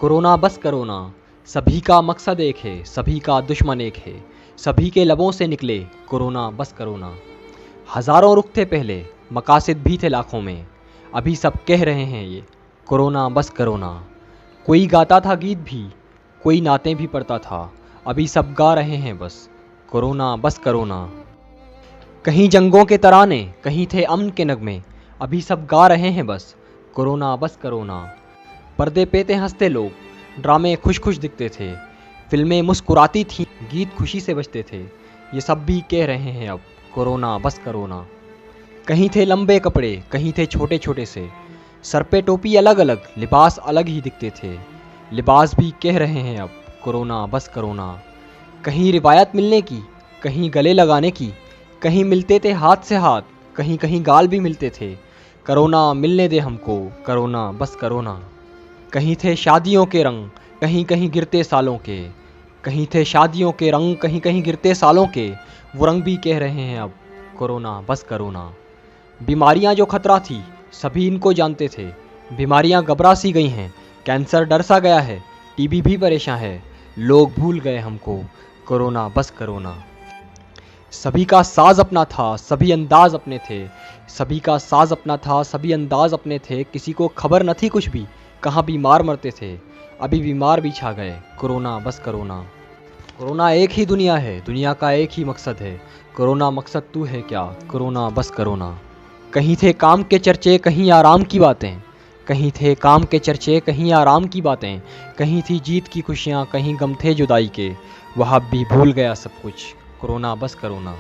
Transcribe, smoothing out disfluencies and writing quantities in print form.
Corona बस corona, सभी का मकसद एक है, सभी का दुश्मन एक है, सभी के लबों से निकले कोरोना बस करोना। हज़ारों रुख थे पहले, मकासद भी थे लाखों में, अभी सब कह रहे हैं ये कोरोना बस करोना। कोई गाता था गीत भी, कोई नातें भी पढ़ता था, अभी सब गा रहे हैं बस कोरोना बस करोना। कहीं जंगों के तराने, कहीं थे अमन के नगमे, अभी सब गा रहे हैं बस कोरोना बस करोना। पर्दे पे थे हंसते लोग, ड्रामे खुश खुश दिखते थे, फिल्में मुस्कुराती थीं, गीत खुशी से बजते थे, ये सब भी कह रहे हैं अब कोरोना बस करोना। कहीं थे लंबे कपड़े, कहीं थे छोटे छोटे से, सर पे टोपी अलग अलग, लिबास अलग ही दिखते थे, लिबास भी कह रहे हैं अब कोरोना बस करोना। कहीं रिवायत मिलने की, कहीं गले लगाने की, कहीं मिलते थे हाथ से हाथ, कहीं कहीं गाल भी मिलते थे, कोरोना मिलने दे हमको कोरोना बस करोना। कहीं थे शादियों के रंग, कहीं कहीं गिरते सालों के, कहीं थे शादियों के रंग, कहीं कहीं गिरते सालों के, वो रंग भी कह रहे हैं अब कोरोना बस करोना। बीमारियां जो खतरा थी, सभी इनको जानते थे, बीमारियां घबरा सी गई हैं, कैंसर डर सा गया है, टीबी भी परेशान है, लोग भूल गए हमको कोरोना बस करोना। सभी का साज अपना था, सभी अंदाज अपने थे, सभी का साज अपना था, सभी अंदाज अपने थे, किसी को खबर न थी कुछ भी, कहाँ बीमार मरते थे, अभी बीमार भी छा गए कोरोना बस करोना। कोरोना एक ही दुनिया है, दुनिया का एक ही मकसद है, कोरोना मकसद तू है क्या कोरोना बस करोना। कहीं थे काम के चर्चे, कहीं आराम की बातें, कहीं थे काम के चर्चे, कहीं आराम की बातें, कहीं थी जीत की खुशियाँ, कहीं गम थे जुदाई के, वह अब भी भूल गया सब कुछ कोरोना बस करोना।